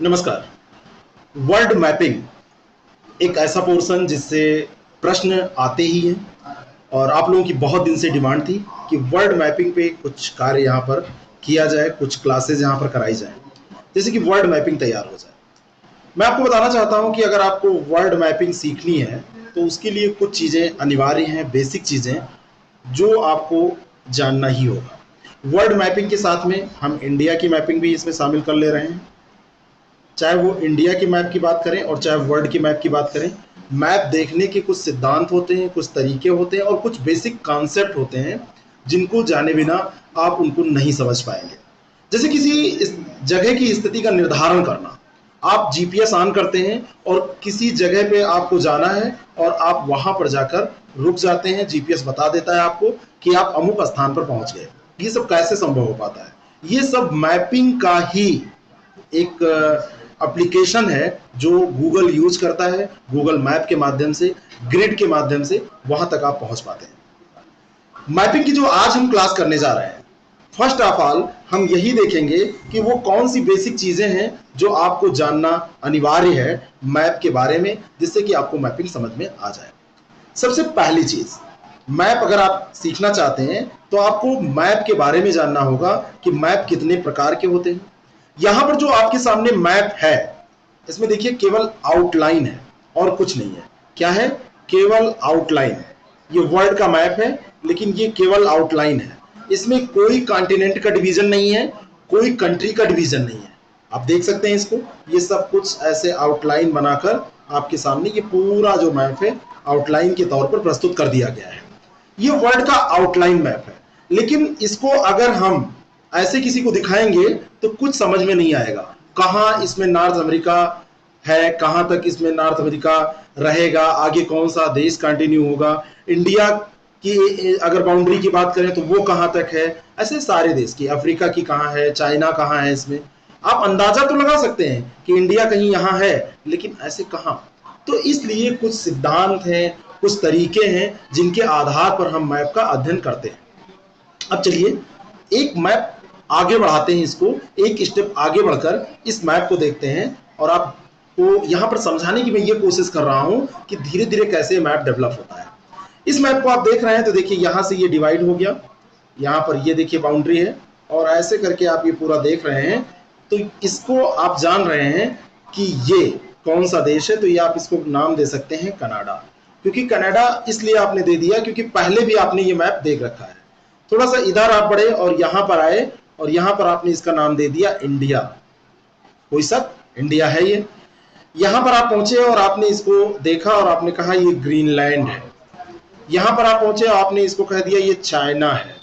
नमस्कार। World mapping एक ऐसा पोर्शन जिससे प्रश्न आते ही हैं और आप लोगों की बहुत दिन से डिमांड थी कि वर्ल्ड मैपिंग पे कुछ कार्य यहाँ पर किया जाए, कुछ क्लासेस यहाँ पर कराई जाए, जैसे कि वर्ल्ड मैपिंग तैयार हो जाए। मैं आपको बताना चाहता हूँ कि अगर आपको वर्ल्ड मैपिंग सीखनी है तो उसके लिए कुछ चीज़ें अनिवार्य हैं, बेसिक चीज़ें जो आपको जानना ही होगा। वर्ल्ड मैपिंग के साथ में हम इंडिया की मैपिंग भी इसमें शामिल कर ले रहे हैं। चाहे वो इंडिया की मैप की बात करें और चाहे वर्ल्ड की मैप की बात करें, मैप देखने के कुछ सिद्धांत होते हैं, कुछ तरीके होते हैं और कुछ बेसिक कॉन्सेप्ट होते हैं जिनको जाने बिना आप उनको नहीं समझ पाएंगे। जैसे किसी इस जगह की स्थिति का निर्धारण करना, आप जीपीएस ऑन करते हैं और किसी जगह पे आपको जाना है और आप वहां पर जाकर रुक जाते हैं, जीपीएस बता देता है आपको कि आप अमुक स्थान पर पहुंच गए। ये सब कैसे संभव हो पाता है? ये सब मैपिंग का ही एक एप्लीकेशन है जो गूगल यूज करता है। गूगल मैप के माध्यम से, ग्रिड के माध्यम से वहां तक आप पहुंच पाते हैं। मैपिंग की जो आज हम क्लास करने जा रहे हैं, फर्स्ट ऑफ ऑल हम यही देखेंगे कि वो कौन सी बेसिक चीजें हैं जो आपको जानना अनिवार्य है मैप के बारे में, जिससे कि आपको मैपिंग समझ में आ जाए। सबसे पहली चीज, मैप अगर आप सीखना चाहते हैं तो आपको मैप के बारे में जानना होगा कि मैप कितने प्रकार के होते हैं। यहां पर जो आपके सामने मैप है, इसमें देखिए केवल आउटलाइन है और कुछ नहीं है। क्या है? केवल आउटलाइन। ये वर्ल्ड का मैप है लेकिन ये केवल आउटलाइन है। इसमें कोई कॉन्टिनेंट का डिवीजन नहीं है, कोई कंट्री का डिवीजन नहीं है। आप देख सकते हैं इसको, ये सब कुछ ऐसे आउटलाइन बनाकर आपके सामने ये पूरा जो मैप है आउटलाइन के तौर पर प्रस्तुत कर दिया गया है। ये वर्ल्ड का आउटलाइन मैप है, लेकिन इसको अगर हम ऐसे किसी को दिखाएंगे तो कुछ समझ में नहीं आएगा। कहाँ इसमें नॉर्थ अमेरिका है, कहां तक इसमें नॉर्थ अमेरिका रहेगा, आगे कौन सा देश कंटिन्यू होगा, इंडिया की अगर बाउंड्री की बात करें तो वो कहां तक है, ऐसे सारे देश की, अफ्रीका की कहां है, चाइना कहां है। इसमें आप अंदाजा तो लगा सकते हैं कि इंडिया कहीं यहां है, लेकिन ऐसे कहां? तो इसलिए कुछ सिद्धांत हैं, कुछ तरीके हैं जिनके आधार पर हम मैप का अध्ययन करते हैं। अब चलिए एक मैप आगे बढ़ाते हैं, इसको एक स्टेप आगे बढ़कर इस मैप को देखते हैं और आपको यहां पर समझाने की मैं ये कोशिश कर रहा हूं कि धीरे धीरे कैसे मैप डेवलप होता है। इस मैप को आप देख रहे हैं तो देखिए यहां से ये डिवाइड हो गया, यहां पर ये देखिए बाउंड्री है और ऐसे करके आप ये पूरा देख रहे हैं। तो इसको आप जान रहे हैं कि ये कौन सा देश है, तो ये आप इसको नाम दे सकते हैं कनाडा। क्योंकि कनाडा इसलिए आपने दे दिया क्योंकि पहले भी आपने ये मैप देख रखा है। थोड़ा सा इधर आप बढ़े और यहां पर आए और यहां पर आपने इसका नाम दे दिया इंडिया। कोई शक? इंडिया है ये। यहां पर आप पहुंचे और आपने इसको देखा और आपने कहा ये ग्रीनलैंड है। यहां पर आप पहुंचे और आपने इसको कह दिया ये चाइना है।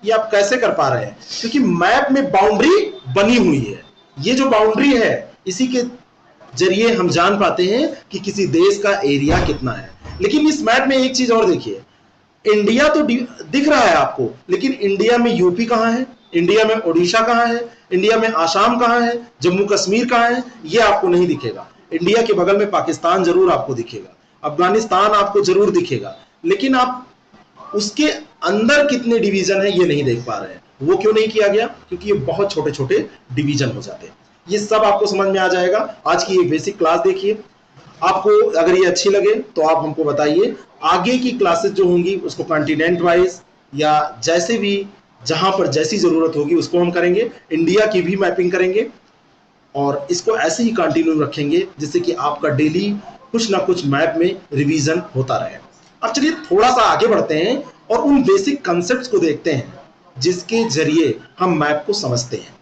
ये आप कैसे कर पा रहे हैं? क्योंकि मैप में बाउंड्री बनी हुई है। ये जो बाउंड्री है इसी के जरिए हम जान पाते हैं कि किसी देश का एरिया कितना है। लेकिन इस मैप में एक चीज और देखिए, इंडिया तो दिख रहा है आपको, लेकिन इंडिया में यूपी कहां है, इंडिया में उड़ीसा कहां है, इंडिया में आसाम कहां है, जम्मू कश्मीर कहां है, ये आपको नहीं दिखेगा। इंडिया के बगल में पाकिस्तान जरूर आपको दिखेगा, अफगानिस्तान आपको जरूर दिखेगा, लेकिन आप उसके अंदर कितने डिवीजन है ये नहीं देख पा रहे हैं। वो क्यों नहीं किया गया? क्योंकि ये बहुत छोटे छोटे डिवीजन हो जाते हैं। ये सब आपको समझ में आ जाएगा। आज की ये बेसिक क्लास देखिए, आपको अगर ये अच्छी लगे तो आप हमको बताइए। आगे की क्लासेस जो होंगी उसको कॉन्टिनेंट वाइज या जैसे भी जहां पर जैसी जरूरत होगी उसको हम करेंगे। इंडिया की भी मैपिंग करेंगे और इसको ऐसे ही कंटिन्यू रखेंगे जिससे कि आपका डेली कुछ ना कुछ मैप में रिवीजन होता रहे। अब चलिए थोड़ा सा आगे बढ़ते हैं और उन बेसिक कंसेप्ट्स को देखते हैं जिसके जरिए हम मैप को समझते हैं।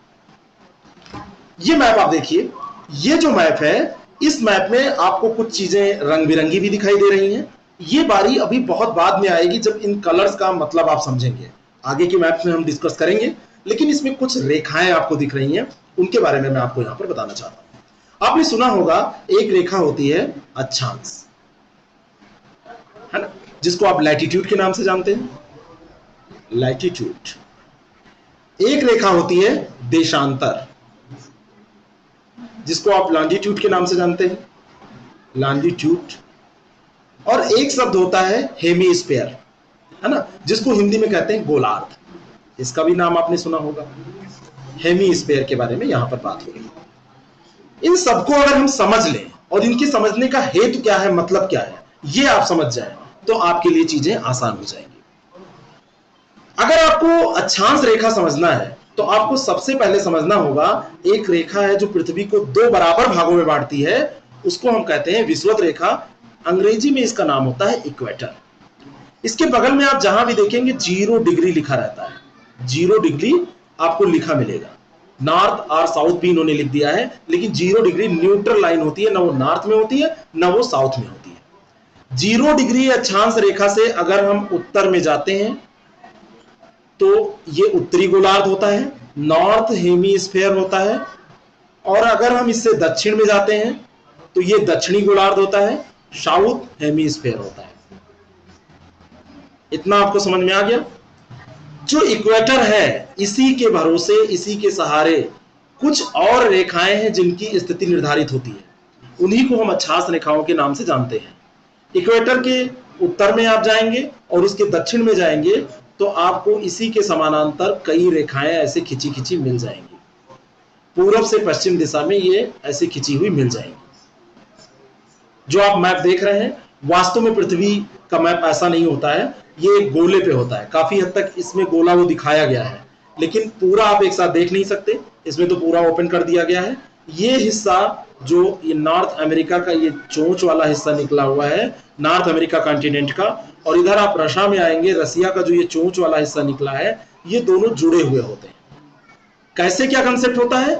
ये मैप आप देखिए, ये जो मैप है इस मैप में आपको कुछ चीजें रंग बिरंगी भी दिखाई दे रही हैं। ये बारी अभी बहुत बाद में आएगी जब इन कलर्स का मतलब आप समझेंगे। आगे के मैप में हम डिस्कस करेंगे, लेकिन इसमें कुछ रेखाएं आपको दिख रही हैं, उनके बारे में मैं आपको यहां पर बताना चाहता हूं। आपने सुना होगा एक रेखा होती है अक्षांश, है ना, जिसको आप लैटिट्यूड के नाम से जानते हैं, लैटिट्यूड। एक रेखा होती है देशांतर, जिसको आप लॉन्जिट्यूड के नाम से जानते हैं, लॉन्जिट्यूड। और एक शब्द होता है हेमीस्फीयर, है ना, जिसको हिंदी में कहते हैं गोलार्ध। इसका भी नाम आपने सुना होगा। हेमीस्फीयर के बारे में यहां पर बात हो रही है। इन सबको अगर हम समझ लें और इनके समझने का हेतु क्या है, मतलब क्या है, ये आप समझ जाए तो आपके लिए चीजें आसान हो जाएंगी। अगर आपको अक्षांश रेखा समझना है तो आपको सबसे पहले समझना होगा, एक रेखा है जो पृथ्वी को दो बराबर भागों में बांटती है, उसको हम कहते हैं विषुवत रेखा। अंग्रेजी में इसका नाम होता है इक्वेटर। इसके बगल में आप जहां भी देखेंगे 0 डिग्री लिखा रहता है, 0 डिग्री आपको लिखा मिलेगा। नॉर्थ और साउथ भी इन्होंने लिख दिया है, लेकिन 0 डिग्री न्यूट्रल लाइन होती है, ना वो नॉर्थ में होती है ना वो साउथ में होती है। 0 डिग्री अक्षांश रेखा से अगर हम उत्तर में जाते हैं तो ये उत्तरी गोलार्ध होता है, नॉर्थ हेमीस्फेयर होता है। और अगर हम इससे दक्षिण में जाते हैं तो ये दक्षिणी गोलार्ध होता है, साउथ हेमीस्फेयर होता है। इतना आपको समझ में आ गया? जो इक्वेटर है, इसी के भरोसे, इसी के सहारे कुछ और रेखाएं हैं जिनकी स्थिति निर्धारित होती है, उन्हीं को हम अक्षांश रेखाओं के नाम से जानते हैं। इक्वेटर के उत्तर में आप जाएंगे और उसके दक्षिण में जाएंगे तो आपको इसी के समानांतर कई रेखाएं ऐसे खिंची खिंची मिल जाएंगी। पूर्व से पश्चिम दिशा में ये ऐसे खिंची हुई मिल जाएंगी। जो आप मैप देख रहे हैं, वास्तव में पृथ्वी का मैप ऐसा नहीं होता है, ये एक गोले पे होता है। काफी हद तक इसमें गोला वो दिखाया गया है, लेकिन पूरा आप एक साथ देख नहीं सकते, इसमें तो पूरा ओपन कर दिया गया है। ये हिस्सा जो ये नॉर्थ अमेरिका का ये चोंच वाला हिस्सा निकला हुआ है, नॉर्थ अमेरिका कॉन्टिनेंट का, और इधर आप रशिया में आएंगे, रसिया का जो ये चोंच वाला हिस्सा निकला है, ये दोनों जुड़े हुए होते हैं। कैसे क्या कंसेप्ट होता है,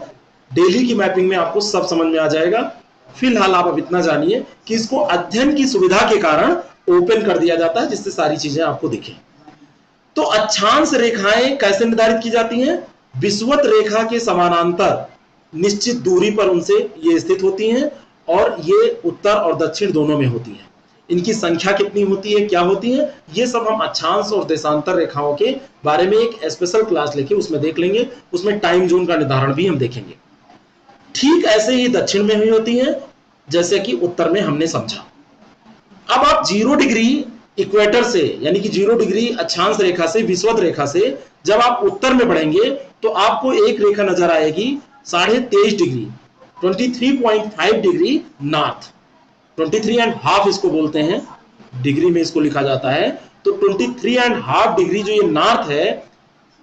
डेली की मैपिंग में आपको सब समझ में आ जाएगा। फिलहाल आप अब इतना जानिए कि इसको अध्ययन की सुविधा के कारण ओपन कर दिया जाता है, जिससे सारी चीजें आपको दिखें। तो अक्षांश रेखाएं कैसे निर्धारित की जाती हैं? विषुवत रेखा के समानांतर निश्चित दूरी पर उनसे ये स्थित होती हैं, और ये उत्तर और दक्षिण दोनों में होती हैं। इनकी संख्या कितनी होती है, क्या होती है, ये सब हम अक्षांश और देशांतर रेखाओं के बारे में एक स्पेशल क्लास लेके उसमें देख लेंगे। उसमें टाइम जोन का निर्धारण भी हम देखेंगे। ठीक ऐसे ही दक्षिण में भी होती हैं, जैसे कि उत्तर में हमने समझा। अब आप 0 डिग्री इक्वेटर से, यानी कि 0 डिग्री अक्षांश रेखा से, विषुवत रेखा से जब आप उत्तर में बढ़ेंगे तो आपको एक रेखा नजर आएगी 23.5 डिग्री, 23.5 डिग्री नॉर्थ, 23.5 इसको बोलते हैं, डिग्री में इसको लिखा जाता है। तो 23.5 डिग्री जो ये नॉर्थ है,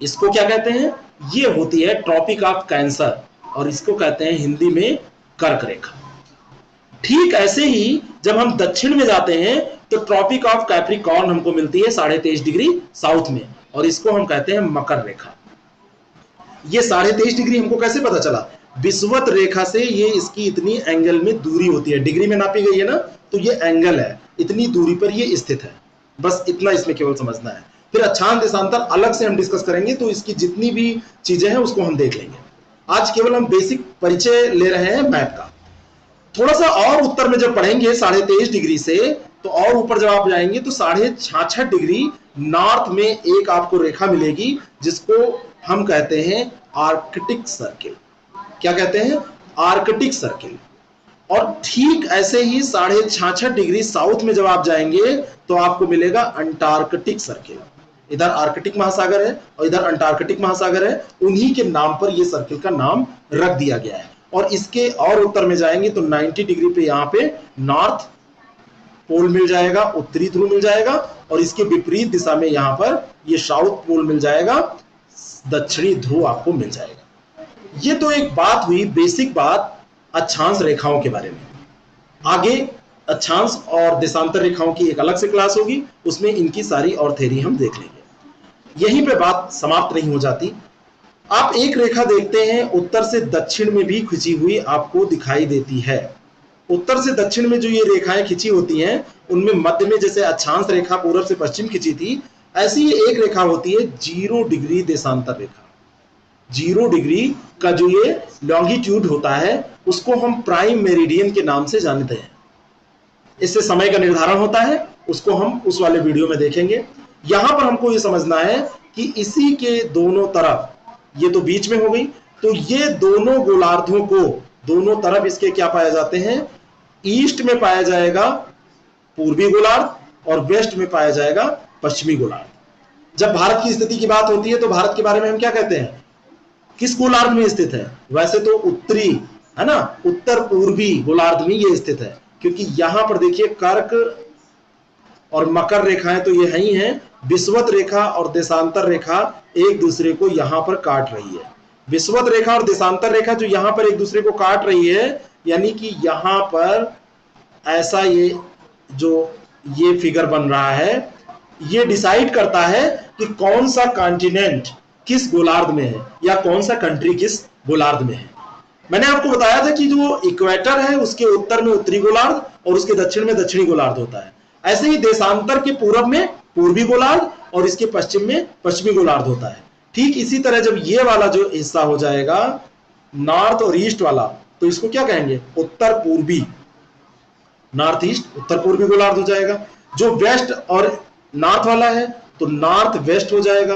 इसको क्या कहते हैं? ये होती है ट्रॉपिक ऑफ कैंसर, और इसको कहते हैं हिंदी में कर्क रेखा। ठीक ऐसे ही जब हम दक्षिण में जाते हैं तो ट्रॉपिक ऑफ कैप्रिकॉर्न हमको मिलती है 23.5 डिग्री साउथ में, और इसको हम कहते हैं मकर रेखा। ये 23.5 डिग्री हमको कैसे पता चला? विषुवत रेखा से ये इसकी इतनी एंगल में दूरी होती है, डिग्री में नापी गई है ना, तो ये एंगल है, इतनी दूरी पर ये स्थित है। बस इतना इसमें केवल समझना है। फिर अक्षांश देशांतर अलग से हम डिस्कस करेंगे, तो इसकी जितनी भी चीजें हैं उसको हम देख लेंगे। आज केवल हम बेसिक परिचय ले रहे हैं मैप का। थोड़ा सा और उत्तर में जब पढ़ेंगे 23.5 डिग्री से, तो और ऊपर जब आप जाएंगे तो 66.5 डिग्री नॉर्थ में एक आपको रेखा मिलेगी, जिसको हम कहते हैं आर्कटिक सर्किल। क्या कहते हैं? Arctic circle. और ठीक ऐसे ही 66.5 डिग्री साउथ में जब आप जाएंगे तो आपको मिलेगा अंटार्कटिक सर्किल। इधर आर्कटिक महासागर है और इधर अंटार्कटिक महासागर है, उन्हीं के नाम पर यह सर्किल का नाम रख दिया गया है। और इसके और उत्तर में जाएंगे तो 90 डिग्री पे यहाँ पे नॉर्थ पोल मिल जाएगा, उत्तरी ध्रुव मिल जाएगा, और इसके विपरीत दिशा में यहाँ पर ये साउथ पोल मिल जाएगा, दक्षिणी ध्रुव आपको मिल जाएगा। ये तो एक बात हुई, बेसिक बात अक्षांश रेखाओं के बारे में। आगे अक्षांश और देशांतर रेखाओं की एक अलग से क्लास होगी, उसमें इनकी सारी और थ्योरी हम देख लेंगे। यहीं पे बात समाप्त नहीं हो जाती। आप एक रेखा देखते हैं, उत्तर से दक्षिण में भी खिंची हुई आपको दिखाई देती है। उत्तर से दक्षिण में जो ये रेखाएं खिंची होती हैं, उनमें मध्य में जैसे अक्षांश रेखा पूर्व से पश्चिम खिंची थी, ऐसी एक रेखा होती है 0 डिग्री देशांतर रेखा। 0 डिग्री का जो ये लॉन्गिट्यूड होता है, उसको हम प्राइम मेरिडियन के नाम से जानते हैं। इससे समय का निर्धारण होता है, उसको हम उस वाले वीडियो में देखेंगे। यहां पर हमको ये समझना है कि इसी के दोनों तरफ, ये तो बीच में हो गई, तो ये दोनों गोलार्धों को, दोनों तरफ इसके क्या पाए जाते हैं? ईस्ट में पाया जाएगा पूर्वी गोलार्ध और वेस्ट में पाया जाएगा पश्चिमी गोलार्ध। जब भारत की स्थिति की बात होती है तो भारत के बारे में हम क्या कहते हैं? किस गोलार्ध में स्थित है? वैसे तो उत्तरी है ना, उत्तर पूर्वी गोलार्ध में ये स्थित है, क्योंकि यहां पर देखिए कर्क और मकर रेखाएं तो ये है ही हैं, विषुवत रेखा और देशांतर रेखा एक दूसरे को यहां पर काट रही है। विषुवत रेखा और देशांतर रेखा जो यहां पर एक दूसरे को काट रही है, यानी कि यहां पर ऐसा ये फिगर बन रहा है, ये डिसाइड करता है कि कौन सा कॉन्टिनेंट किस गोलार्ध में है या कौन सा कंट्री किस गोलार्ध में है। मैंने आपको बताया था कि जो इक्वेटर है उसके उत्तर में उत्तरी गोलार्ध और उसके दक्षिण में दक्षिणी गोलार्ध होता है। ऐसे ही देशांतर के पूरब में पूर्वी गोलार्ध और इसके पश्चिम में पश्चिमी गोलार्ध होता है। ठीक इसी तरह जब ये वाला जो हिस्सा हो जाएगा नॉर्थ और ईस्ट वाला, तो इसको क्या कहेंगे, उत्तर पूर्वी, नॉर्थ ईस्ट उत्तर पूर्वी गोलार्ध हो जाएगा। जो वेस्ट और नॉर्थ वाला है तो नॉर्थ वेस्ट हो जाएगा,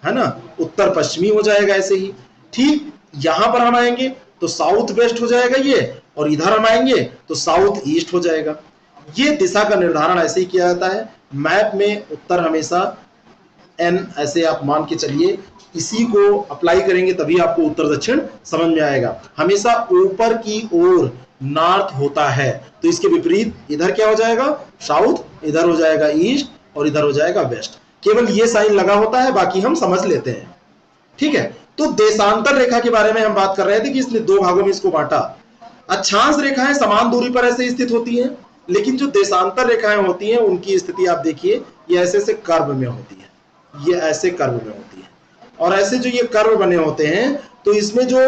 है ना, उत्तर पश्चिमी हो जाएगा। ऐसे ही ठीक यहां पर हम आएंगे तो साउथ वेस्ट हो जाएगा ये, और इधर हम आएंगे तो साउथ ईस्ट हो जाएगा। ये दिशा का निर्धारण ऐसे ही किया जाता है मैप में। उत्तर हमेशा एन ऐसे आप मान के चलिए, इसी को अप्लाई करेंगे तभी आपको उत्तर दक्षिण समझ में आएगा। हमेशा ऊपर की ओर नॉर्थ होता है, तो इसके विपरीत इधर क्या हो जाएगा, साउथ, इधर हो जाएगा ईस्ट और इधर हो जाएगा वेस्ट। केवल ये साइन लगा होता है, बाकी हम समझ लेते हैं। ठीक है, तो देशांतर रेखा के बारे में हम बात कर रहे थे कि इसने दो भागों में इसको बांटा। अक्षांश रेखाएं समान दूरी पर ऐसे स्थित होती हैं, लेकिन जो देशांतर रेखाएं होती हैं उनकी स्थिति आप देखिए, ये ऐसे ऐसे कर्व में होती है, ये ऐसे कर्व में होती है। और ऐसे जो ये कर्व बने होते हैं, तो इसमें जो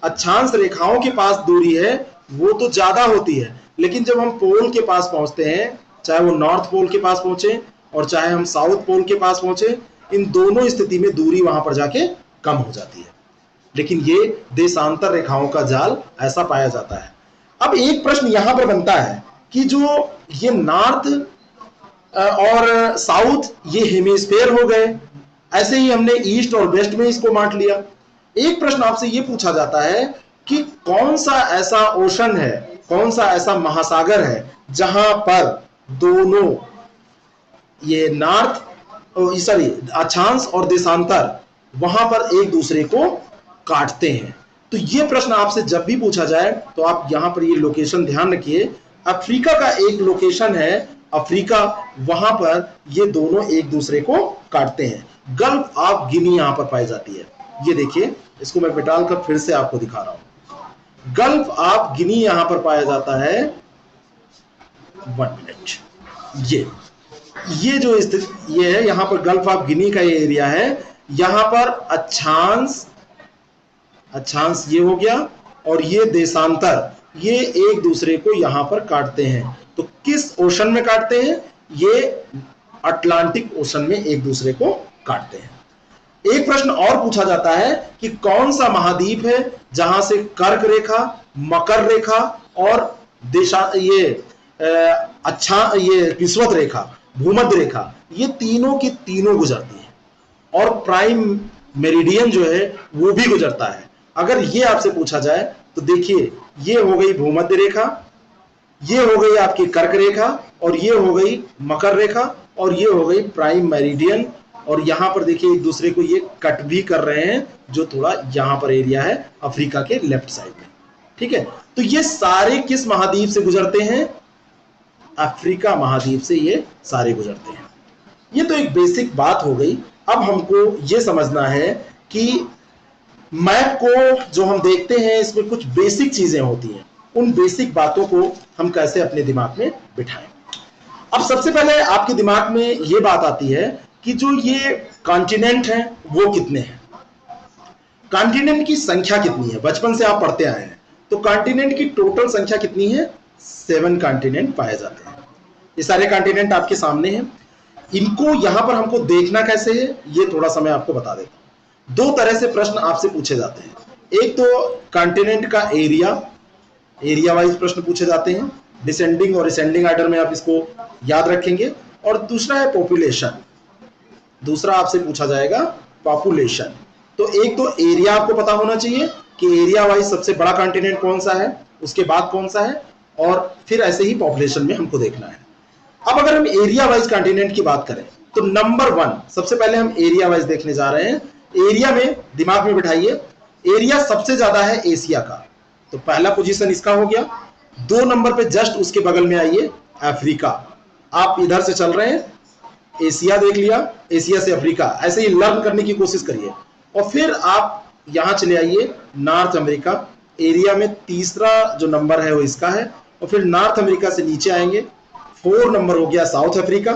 अक्षांश रेखाओं के पास दूरी है वो तो ज्यादा होती है, लेकिन जब हम पोल के पास पहुंचते हैं, चाहे वो नॉर्थ पोल के पास पहुंचे और चाहे हम साउथ पोल के पास पहुंचे, इन दोनों स्थिति में दूरी वहां पर जाके कम हो जाती है। लेकिन ये देशांतर रेखाओं का जाल ऐसा पाया जाता है। अब एक प्रश्न यहां पर बनता है कि जो ये नॉर्थ और साउथ ये हेमिस्फीयर हो गए, ऐसे ही हमने ईस्ट और वेस्ट में इसको बांट लिया। एक प्रश्न आपसे ये पूछा जाता है कि कौन सा ऐसा ओशन है, कौन सा ऐसा महासागर है जहां पर दोनों ये नॉर्थ सॉरी अक्षांश और देशांतर वहां पर एक दूसरे को काटते हैं। तो ये प्रश्न आपसे जब भी पूछा जाए तो आप यहां पर ये लोकेशन ध्यान रखिए। अफ्रीका का एक लोकेशन है अफ्रीका, वहां पर ये दोनों एक दूसरे को काटते हैं। गल्फ ऑफ गिनी यहां पर पाई जाती है। ये देखिए, इसको मैं निकालकर फिर से आपको दिखा रहा हूं। गल्फ ऑफ गिनी यहां पर पाया जाता है। 1 मिनट, ये जो स्थिति ये है, यहां पर गल्फ ऑफ गिनी का ये एरिया है। यहां पर अक्षांश ये हो गया और ये देशांतर, ये एक दूसरे को यहां पर काटते हैं। तो किस ओशन में काटते हैं, ये अटलांटिक ओशन में एक दूसरे को काटते हैं। एक प्रश्न और पूछा जाता है कि कौन सा महाद्वीप है जहां से कर्क रेखा, मकर रेखा और ये विषुवत रेखा, भूमध्य रेखा, ये तीनों की तीनों गुजरती है और प्राइम मेरिडियन जो है वो भी गुजरता है। अगर ये आपसे पूछा जाए तो देखिए, ये हो गई भूमध्य रेखा, ये हो गई आपकी कर्क रेखा और ये हो गई मकर रेखा और ये हो गई प्राइम मेरिडियन। और यहां पर देखिए एक दूसरे को ये कट भी कर रहे हैं, जो थोड़ा यहां पर एरिया है अफ्रीका के लेफ्ट साइड में। ठीक है, तो ये सारे किस महाद्वीप से गुजरते हैं, अफ्रीका महाद्वीप से ये सारे गुजरते हैं। ये तो एक बेसिक बात हो गई। अब हमको ये समझना है कि मैप को जो हम देखते हैं इसमें कुछ बेसिक चीजें होती हैं, उन बेसिक बातों को हम कैसे अपने दिमाग में बिठाएं। अब सबसे पहले आपके दिमाग में ये बात आती है कि जो ये कॉन्टिनेंट हैं वो कितने हैं, कॉन्टिनेंट की संख्या कितनी है। बचपन से आप पढ़ते आए हैं तो कॉन्टिनेंट की टोटल संख्या कितनी है, 7 कॉन्टिनेंट पाए जाते हैं। ये सारे कॉन्टिनेंट आपके सामने हैं। इनको यहां पर हमको देखना कैसे है, ये थोड़ा सा मैं आपको बता देता हूं। 2 तरह से प्रश्न आपसे पूछे जाते हैं। एक तो कॉन्टिनेंट का एरिया वाइज प्रश्न पूछे जाते हैं, डिसेंडिंग और असेंडिंग ऑर्डर में आप इसको याद रखेंगे। और दूसरा है पॉपुलेशन, दूसरा आपसे पूछा जाएगा पॉपुलेशन। तो एक तो एरिया आपको पता होना चाहिए कि एरिया वाइज सबसे बड़ा कॉन्टिनेंट कौन सा है, उसके बाद कौन सा है, और फिर ऐसे ही पॉपुलेशन में हमको देखना है। अब अगर हम एरिया वाइज कॉन्टिनेंट की बात करें तो नंबर 1 सबसे पहले हम एरिया वाइज देखने जा रहे हैं। एरिया में दिमाग में बिठाइए, एरिया सबसे ज्यादा है एशिया का, तो पहला पोजीशन इसका हो गया। 2 नंबर पे जस्ट उसके बगल में आइए अफ्रीका। आप इधर से चल रहे हैं, एशिया देख लिया, एशिया से अफ्रीका, ऐसे ही लर्न करने की कोशिश करिए। और फिर आप यहां चले आइए नॉर्थ अमेरिका एरिया में, तीसरा जो नंबर है वो इसका है। और फिर नॉर्थ अमेरिका से नीचे आएंगे, 4 नंबर हो गया south Africa,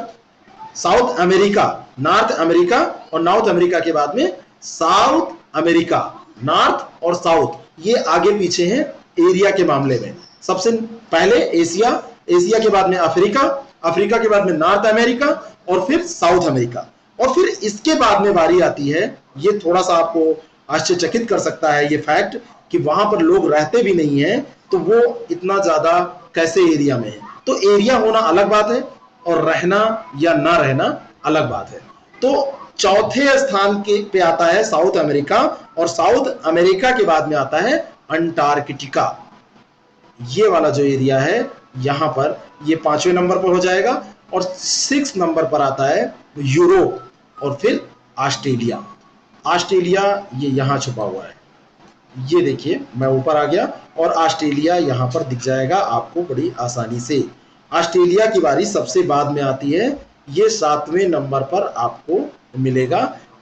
south America, north America और नॉर्थ अमेरिका के बाद में साउथ अमेरिका। नॉर्थ और साउथ ये आगे पीछे हैं एरिया के मामले में। सबसे पहले एशिया, एशिया के बाद में अफ्रीका, अफ्रीका के बाद में नॉर्थ अमेरिका और फिर साउथ अमेरिका। और फिर इसके बाद में बारी आती है, ये थोड़ा सा आपको आश्चर्यचकित कर सकता है ये फैक्ट, कि वहां पर लोग रहते भी नहीं है, तो वो इतना ज्यादा कैसे एरिया में है। तो एरिया होना अलग बात है और रहना या ना रहना अलग बात है। तो चौथे स्थान के पे आता है साउथ अमेरिका, और साउथ अमेरिका के बाद में आता है अंटार्कटिका। ये वाला जो एरिया है यहां पर ये 5वें नंबर पर हो जाएगा। और 6 नंबर पर आता है यूरोप और फिर ऑस्ट्रेलिया। ऑस्ट्रेलिया ये यहां छुपा हुआ है, ये देखिए मैं ऊपर आ गया और ऑस्ट्रेलिया यहां पर दिख जाएगा आपको बड़ी आसानी से। ऑस्ट्रेलिया की बारी सबसे बाद में आती है, ये 7वें नंबर पर आपको मिलेगा।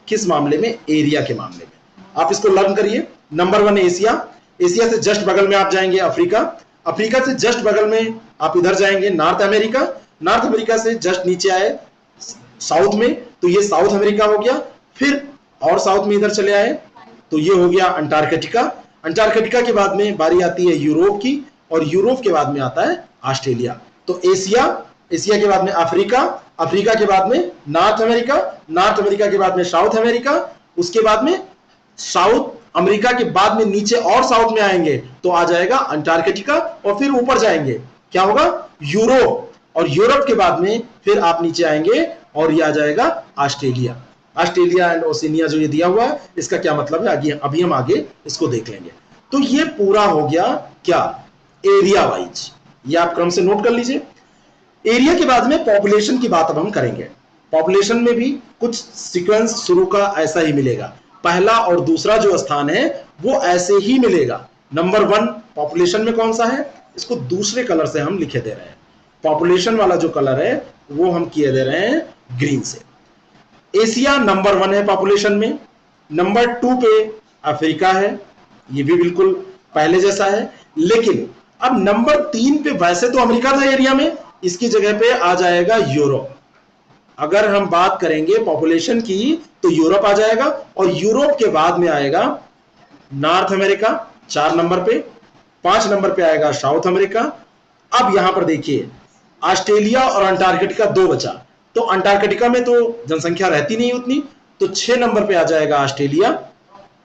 किस मामले में? एरिया के मामले में। आप इसको लर्न करिए। नंबर 1 एशिया, एशिया से जस्ट बगल में आप जाएंगे अफ्रीका, अफ्रीका से जस्ट बगल में आप इधर जाएंगे नॉर्थ अमेरिका, नॉर्थ अमेरिका से जस्ट नीचे आए साउथ में, तो ये साउथ अमेरिका हो गया। फिर और साउथ में इधर चले आए तो ये हो गया अंटार्कटिका। अंटार्कटिका के बाद में बारी आती है यूरोप की, और यूरोप के बाद में आता है ऑस्ट्रेलिया। तो एशिया, एशिया के बाद में अफ्रीका, अफ्रीका के बाद में नॉर्थ अमेरिका, नॉर्थ अमेरिका के बाद में साउथ अमेरिका, उसके बाद में साउथ अमेरिका के बाद में नीचे और साउथ में आएंगे तो आ जाएगा अंटार्कटिका, और फिर ऊपर जाएंगे क्या होगा? यूरोप, और यूरोप के बाद में फिर आप नीचे आएंगे और ये आ जाएगा ऑस्ट्रेलिया। ऑस्ट्रेलिया एंड ओशिनिया जो ये दिया हुआ है, इसका क्या मतलब है आगे, अभी हम आगे इसको देख लेंगे। तो ये पूरा हो गया क्या? Area wise. ये आप क्रम से नोट कर लीजिए। एरिया के बाद में पॉपुलेशन की बात अब हम करेंगे। पॉपुलेशन में भी कुछ सीक्वेंस शुरू का ऐसा ही मिलेगा, पहला और दूसरा जो स्थान है वो ऐसे ही मिलेगा। नंबर 1 पॉपुलेशन में कौन सा है, इसको दूसरे कलर से हम लिखे दे रहे हैं। पॉपुलेशन वाला जो कलर है वो हम किए दे रहे हैं ग्रीन से। एशिया नंबर 1 है पॉपुलेशन में, नंबर 2 पे अफ्रीका है, ये भी बिल्कुल पहले जैसा है। लेकिन अब नंबर 3 पे वैसे तो अमेरिका था एरिया में, इसकी जगह पे आ जाएगा यूरोप। अगर हम बात करेंगे पॉपुलेशन की तो यूरोप आ जाएगा, और यूरोप के बाद में आएगा नॉर्थ अमेरिका 4 नंबर पे, 5 नंबर पे आएगा साउथ अमेरिका। अब यहां पर देखिए ऑस्ट्रेलिया और अंटार्कटिका 2 बचा, तो अंटार्कटिका में तो जनसंख्या रहती नहीं उतनी, तो 6 नंबर पे आ जाएगा ऑस्ट्रेलिया,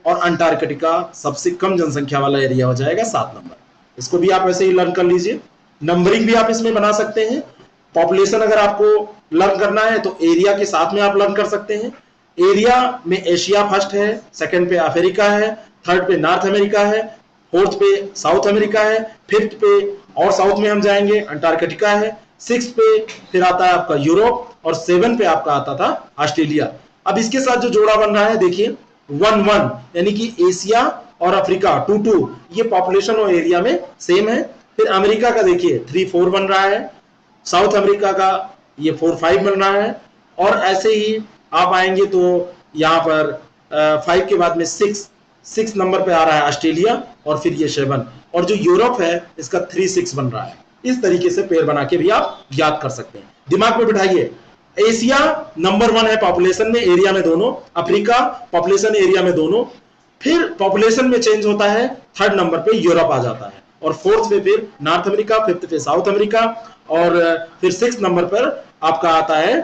और अंटार्कटिका सबसे कम जनसंख्या वाला एरिया हो जाएगा 7 नंबर। इसको भी आप वैसे ही लर्न कर लीजिए। नंबरिंग भी आप इसमें बना सकते हैं। पॉपुलेशन अगर आपको लर्न करना है तो एरिया के साथ में आप लर्न कर सकते हैं। एरिया में एशिया फर्स्ट है, सेकंड पे अफ्रीका है, थर्ड पे नॉर्थ अमेरिका है, फोर्थ पे साउथ अमेरिका है, फिफ्थ पे और साउथ में हम जाएंगे अंटार्कटिका है, 6 पे फिर आता है आपका यूरोप, और 7 पे आपका आता था ऑस्ट्रेलिया। अब इसके साथ जो जोड़ा बन रहा है देखिए 1-1, यानी कि एशिया और अफ्रीका 2-2, ये पॉपुलेशन और एरिया में सेम है। फिर अमेरिका का देखिए 3-4 बन रहा है, साउथ अमेरिका का ये 4-5 बन रहा है, और ऐसे ही आप आएंगे तो यहाँ पर 5 के बाद में 6 नंबर पे आ रहा है ऑस्ट्रेलिया, और फिर ये 7, और जो यूरोप है इसका 3-6 बन रहा है। इस तरीके से पेड़ बना के भी आप याद कर सकते हैं। दिमाग में बिठाइए, एशिया नंबर 1 है पॉपुलेशन में, एरिया में दोनों, अफ्रीका पॉपुलेशन एरिया में दोनों, फिर पॉपुलेशन में चेंज होता है, 3rd नंबर पे यूरोप आ जाता है, और 4th पे फिर नॉर्थ अमेरिका, 5th पे साउथ अमेरिका, और फिर 6th नंबर पर आपका आता है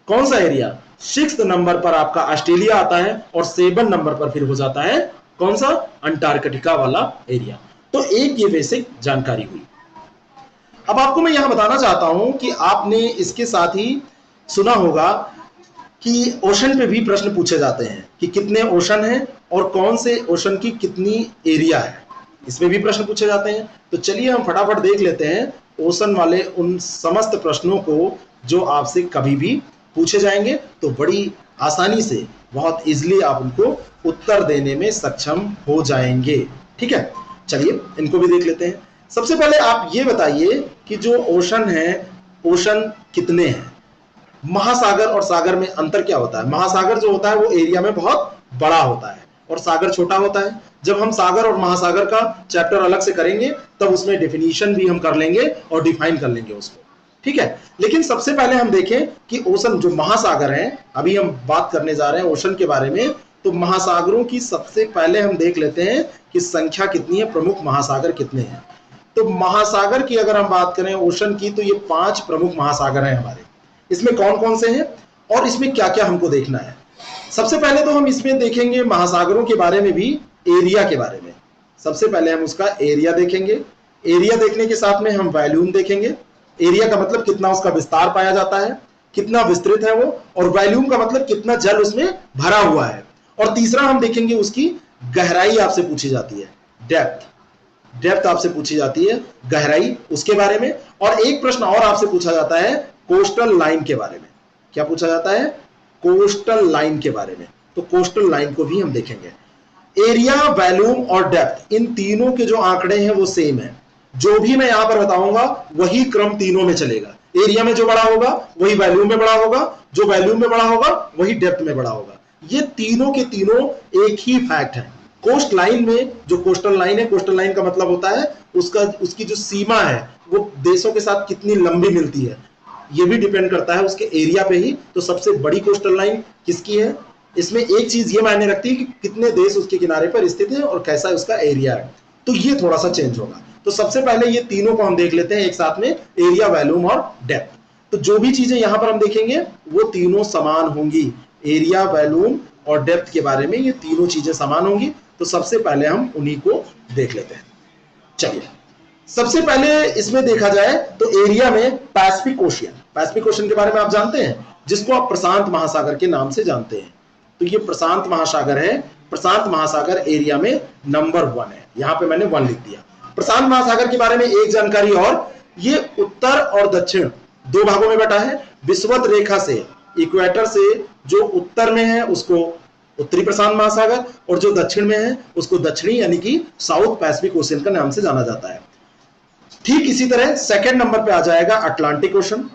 कौन सा एरिया, 6th नंबर पर आपका ऑस्ट्रेलिया आता है, और 7 नंबर पर फिर हो जाता है कौन सा, अंटार्कटिका वाला एरिया। तो एक ये बेसिक जानकारी हुई। अब आपको मैं यहां बताना चाहता हूं कि आपने इसके साथ ही सुना होगा कि ओशन पे भी प्रश्न पूछे जाते हैं कि कितने ओशन हैं और कौन से ओशन की कितनी एरिया है, इसमें भी प्रश्न पूछे जाते हैं। तो चलिए हम फटाफट देख लेते हैं ओशन वाले उन समस्त प्रश्नों को जो आपसे कभी भी पूछे जाएंगे, तो बड़ी आसानी से बहुत इजीली आप उनको उत्तर देने में सक्षम हो जाएंगे। ठीक है, चलिए इनको भी देख लेते हैं। सबसे पहले आप ये बताइए कि जो ओशन है, ओशन कितने हैं? महासागर और सागर में अंतर क्या होता है? महासागर जो होता है वो एरिया में बहुत बड़ा होता है और सागर छोटा होता है। जब हम सागर और महासागर का चैप्टर अलग से करेंगे तब उसमें डेफिनेशन भी हम कर लेंगे और डिफाइन कर लेंगे उसको, ठीक है। लेकिन सबसे पहले हम देखें कि ओशन जो महासागर हैं, अभी हम बात करने जा रहे हैं ओशन के बारे में, तो महासागरों की सबसे पहले हम देख लेते हैं कि संख्या कितनी है, प्रमुख महासागर कितने हैं। तो महासागर की अगर हम बात करें ओशन की, तो ये 5 प्रमुख महासागर हैं हमारे। इसमें कौन कौन से हैं और इसमें क्या क्या हमको देखना है? सबसे पहले तो हम इसमें देखेंगे महासागरों के बारे में भी एरिया के बारे में। सबसे पहले हम उसका एरिया देखेंगे। एरिया देखने के साथ में हम वॉल्यूम देखेंगे। एरिया का मतलब कितना उसका विस्तार पाया जाता है, कितना विस्तृत है वो, और वॉल्यूम का मतलब कितना जल उसमें भरा हुआ है। और तीसरा हम देखेंगे उसकी गहराई आपसे पूछी जाती है, डेप्थ। डेप्थ आपसे पूछी जाती है, गहराई उसके बारे में। और एक प्रश्न और आपसे पूछा जाता है कोस्टल लाइन के बारे में। क्या पूछा जाता है? कोस्टल लाइन के बारे में। तो कोस्टल लाइन को भी हम देखेंगे। एरिया, वॉल्यूम और डेप्थ, इन तीनों के जो आंकड़े हैं वो सेम है। जो भी मैं यहां पर बताऊंगा वही क्रम तीनों में चलेगा। एरिया में जो बड़ा होगा वही वॉल्यूम में बड़ा होगा, जो वॉल्यूम में बड़ा होगा वही डेप्थ में बड़ा होगा। ये तीनों के तीनों एक ही फैक्ट है। कोस्ट लाइन में जो कोस्टल लाइन है, कोस्टल लाइन का मतलब होता है उसकी जो सीमा है वो देशों के साथ कितनी लंबी मिलती है, ये भी डिपेंड करता है उसके एरिया पे ही। तो सबसे बड़ी कोस्टल लाइन किसकी है? इसमें एक चीज ये मायने रखती है कि कितने देश उसके किनारे पर स्थित है और कैसा उसका एरिया है। तो ये थोड़ा सा चेंज होगा। तो सबसे पहले ये तीनों को हम देख लेते हैं एक साथ में, एरिया, वॉल्यूम और डेप्थ। तो जो भी चीजें यहां पर हम देखेंगे वो तीनों समान होंगी। एरिया, वॉल्यूम और डेप्थ के बारे में ये तीनों चीजें समान होंगी। तो सबसे पहले हम उन्हीं को देख लेते हैं। चलिए, सबसे पहले इसमें देखा जाए तो एरिया में पैसिफिक ओशियन, पैसिफिक ओशियन के बारे में आप जानते हैं, जिसको आप प्रशांत महासागर के नाम से जानते हैं। तो ये प्रशांत महासागर है। प्रशांत महासागर एरिया में नंबर 1 है। यहां पे मैंने 1 लिख दिया। प्रशांत महासागर के बारे में एक जानकारी और, ये उत्तर और दक्षिण 2 भागों में बटा है। विषुवत रेखा से, इक्वेटर से जो उत्तर में है उसको उत्तरी प्रशांत महासागर, और जो दक्षिण में है उसको दक्षिणी यानी कि साउथ पैसिफिक ओशियन का नाम से जाना जाता है। ठीक इसी तरह सेकंड नंबर पे आ जाएगा अटलांटिक ओशन।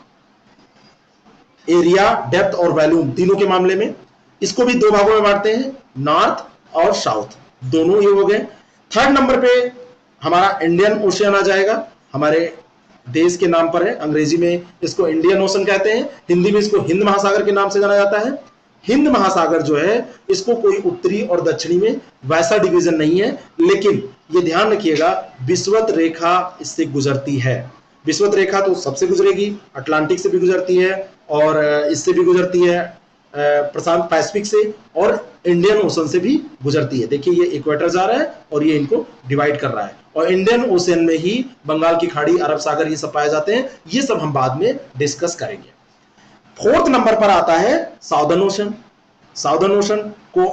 एरिया, डेप्थ और वॉल्यूम तीनों के मामले में इसको भी 2 भागों में बांटते हैं, नॉर्थ और साउथ, दोनों ये हो गए। थर्ड नंबर पे हमारा इंडियन ओशियन आ जाएगा, हमारे देश के नाम पर है। अंग्रेजी में इसको इंडियन ओशन कहते हैं, हिंदी में इसको हिंद महासागर के नाम से जाना जाता है। हिंद महासागर जो है इसको कोई उत्तरी और दक्षिणी में वैसा डिवीजन नहीं है, लेकिन ये ध्यान रखिएगा विषुवत रेखा इससे गुजरती है। विषुवत रेखा तो सबसे गुजरेगी, अटलांटिक से भी गुजरती है और इससे भी गुजरती है, प्रशांत पैसिफिक से, और इंडियन ओशन से भी गुजरती है। देखिए ये इक्वेटर जा रहा है और ये इनको डिवाइड कर रहा है, और इंडियन ओशन में ही बंगाल की खाड़ी, अरब सागर ये सब पाए जाते हैं। ये सब हम बाद में डिस्कस करेंगे। फोर्थ नंबर पर आता है साउदर्न ओशन। साउदर्न ओशन को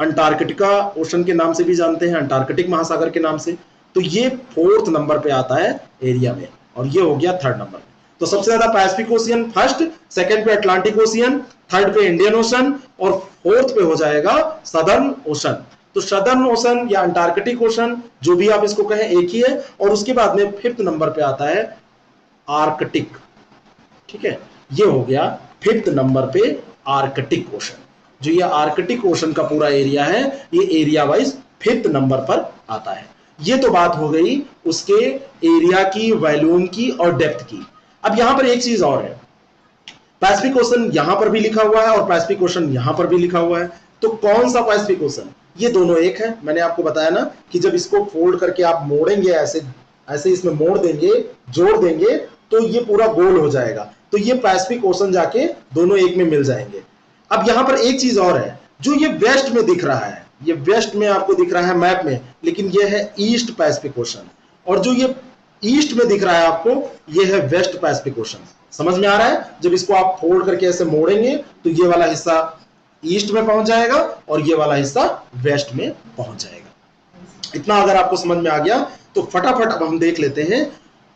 अंटार्कटिका ओशन के नाम से भी जानते हैं, अंटार्कटिक महासागर के नाम से। तो ये 4th नंबर पे आता है एरिया में, और ये हो गया 3rd नंबर। तो सबसे ज्यादा पैसिफिक ओशियन फर्स्ट, सेकंड पे अटलांटिक ओशियन, थर्ड पे इंडियन ओशन, और 4th पे हो जाएगा सदर्न ओशन। तो सदर्न ओशन या अंटार्कटिक ओशन, जो भी आप इसको कहें, एक ही है। और उसके बाद में 5th नंबर पे आता है आर्कटिक। ठीक है, ये हो गया 5th नंबर पे आर्कटिक ओशन। जो ये आर्कटिक ओशन का पूरा एरिया है, ये एरिया वाइज 5th नंबर पर आता है। ये तो बात हो गई उसके एरिया की, वॉल्यूम की और डेप्थ की। अब यहां पर एक चीज और है, पैसिफिक ओशन यहां पर भी लिखा हुआ है और पैसिफिक ओशन यहां पर भी लिखा हुआ है। तो कौन सा पैसिफिक ओशन? ये दोनों एक है। मैंने आपको बताया ना कि जब इसको फोल्ड करके आप मोड़ेंगे, ऐसे ऐसे इसमें मोड़ देंगे, जोड़ देंगे, तो ये पूरा गोल हो जाएगा। तो ये पैसिफिक ओशन जाके दोनों एक में मिल जाएंगे। अब यहां पर एक चीज और है, जो ये वेस्ट में दिख रहा है, ये वेस्ट में आपको दिख रहा है मैप में, लेकिन ये है ईस्ट पैसिफिक ओशन। और जो ये ईस्ट में दिख रहा है आपको, ये है वेस्ट पैसिफिक ओशन। समझ में आ रहा है? जब इसको आप फोल्ड करके ऐसे मोड़ेंगे तो ये वाला हिस्सा ईस्ट में पहुंच जाएगा और ये वाला हिस्सा वेस्ट में पहुंच जाएगा। इतना अगर आपको समझ में आ गया तो फटाफट अब हम देख लेते हैं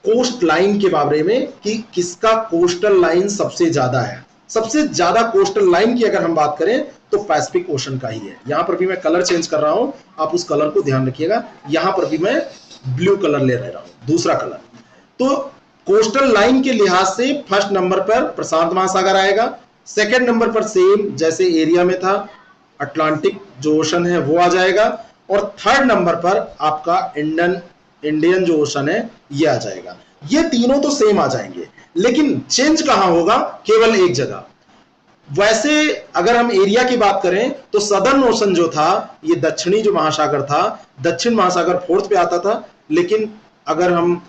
कोस्ट लाइन के बारे में कि किसका कोस्टल लाइन सबसे ज्यादा है। सबसे ज्यादा कोस्टल लाइन की अगर हम बात करें तो पैसिफिक ओशन का ही है। यहां पर भी मैं कलर चेंज कर रहा हूं, आप उस कलर को ध्यान रखिएगा। यहां पर भी मैं ब्लू कलर ले रहा हूं, दूसरा कलर। तो कोस्टल लाइन के लिहाज से फर्स्ट नंबर पर प्रशांत महासागर आएगा, सेकंड नंबर पर सेम जैसे एरिया में था अटलांटिक जो ओशन है वो आ जाएगा, और थर्ड नंबर पर आपका इंडियन जो ओशन है ये आ जाएगा। ये तीनों तो सेम आ जाएंगे, लेकिन चेंज कहां होगा? केवल एक जगह। वैसे अगर हम एरिया की बात करें तो सदर्न ओशन जो था, ये दक्षिणी जो महासागर था, दक्षिण महासागर फोर्थ पे आता था, लेकिन अगर हम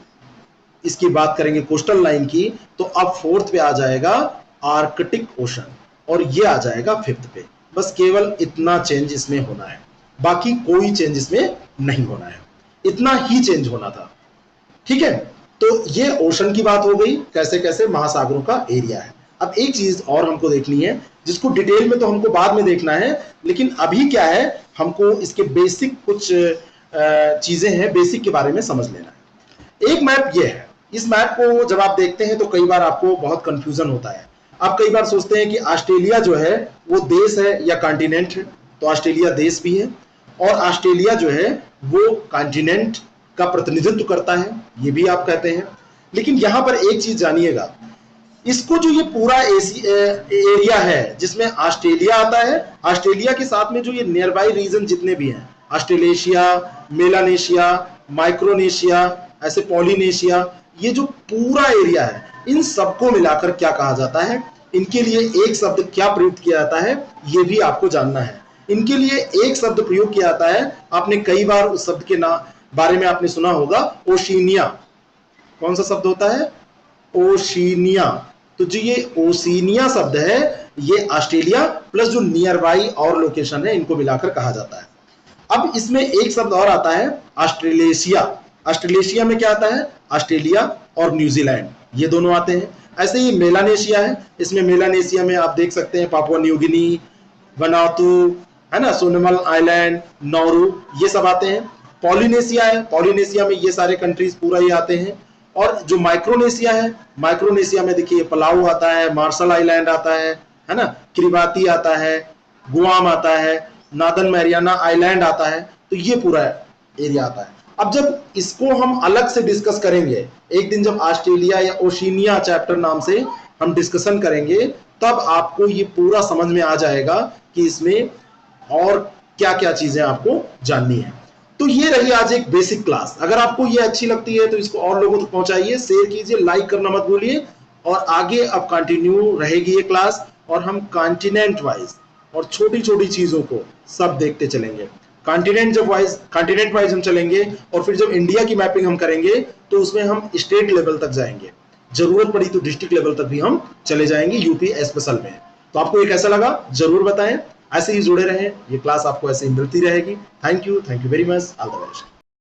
इसकी बात करेंगे कोस्टल लाइन की, तो अब फोर्थ पे आ जाएगा आर्कटिक ओशन, और ये आ जाएगा फिफ्थ पे। बस केवल इतना चेंज इसमें होना है, बाकी कोई चेंज इसमें नहीं होना है, इतना ही चेंज होना था। ठीक है, तो ये ओशन की बात हो गई, कैसे कैसे महासागरों का एरिया है। अब एक चीज और हमको देखनी है, जिसको डिटेल में तो हमको बाद में देखना है, लेकिन अभी क्या है, हमको इसके बेसिक कुछ चीजें हैं, बेसिक के बारे में समझ लेना है। एक मैप ये है, इस मैप को जब आप देखते हैं तो कई बार आपको बहुत कंफ्यूजन होता है। आप कई बार सोचते हैं कि ऑस्ट्रेलिया जो है वो देश है या कॉन्टिनेंट है, तो ऑस्ट्रेलिया देश भी है, और ऑस्ट्रेलिया जो है वो कॉन्टिनेंट का प्रतिनिधित्व करता है, ये भी आप कहते हैं। लेकिन यहां पर एक चीज जानिएगा, इसको जो ये पूरा एरिया है जिसमें ऑस्ट्रेलिया आता है, ऑस्ट्रेलिया के साथ में जो ये नियर बाई रीजन जितने भी हैं, ऑस्ट्रेलेशिया, मेलानेशिया, माइक्रोनेशिया, ऐसे पॉलिनेशिया, ये जो पूरा एरिया है, इन सबको मिलाकर क्या कहा जाता है, इनके लिए एक शब्द क्या प्रयुक्त किया जाता है, ये भी आपको जानना है। इनके लिए एक शब्द प्रयोग किया जाता है, आपने कई बार उस शब्द के बारे में आपने सुना होगा, ओशिनिया। कौन सा शब्द होता है? ओशिनिया। तो जो ये ओशिनिया शब्द है, ये ऑस्ट्रेलिया प्लस जो नियर बाई और लोकेशन है, इनको मिलाकर कहा जाता है। अब इसमें एक शब्द और आता है, ऑस्ट्रेलेशिया। ऑस्ट्रेलेशिया में क्या आता है? ऑस्ट्रेलिया और न्यूजीलैंड, ये दोनों आते हैं। ऐसे ही मेलानेशिया है, इसमें मेलानेशिया में आप देख सकते हैं पापुआ न्यू गिनी, वनातु, है ना, सोलोमन आइलैंड, नौरू, ये सब आते हैं। पॉलिनेशिया है, पॉलिनेशिया में ये सारे कंट्रीज पूरा ही आते हैं। और जो माइक्रोनेशिया है, माइक्रोनेशिया में देखिए पलाऊ आता है, मार्शल आइलैंड आता है ना, किरिबाती आता है, गुआम आता है, नॉर्दर्न मैरियाना आइलैंड आता है, तो ये पूरा एरिया आता है। अब जब इसको हम अलग से डिस्कस करेंगे, एक दिन जब ऑस्ट्रेलिया या ओशिनिया चैप्टर नाम से हम डिस्कशन करेंगे, तब आपको ये पूरा समझ में आ जाएगा कि इसमें और क्या क्या चीजें आपको जाननी है। तो ये रही आज एक बेसिक क्लास। अगर आपको ये अच्छी लगती है तो इसको और लोगों तक पहुंचाइए, शेयर कीजिए, लाइक करना मत भूलिए। और आगे अब कंटिन्यू रहेगी ये क्लास, और हम कॉन्टिनेंट वाइज और छोटी छोटी चीजों को सब देखते चलेंगे। कॉन्टिनेंट वाइज हम चलेंगे, और फिर जब इंडिया की मैपिंग हम करेंगे तो उसमें हम स्टेट लेवल तक जाएंगे, जरूरत पड़ी तो डिस्ट्रिक्ट लेवल तक भी हम चले जाएंगे यूपी स्पेशल में। तो आपको ये कैसा लगा जरूर बताएं, ऐसे ही जुड़े रहें, ये क्लास आपको ऐसे ही मिलती रहेगी। Thank you very much, all the best.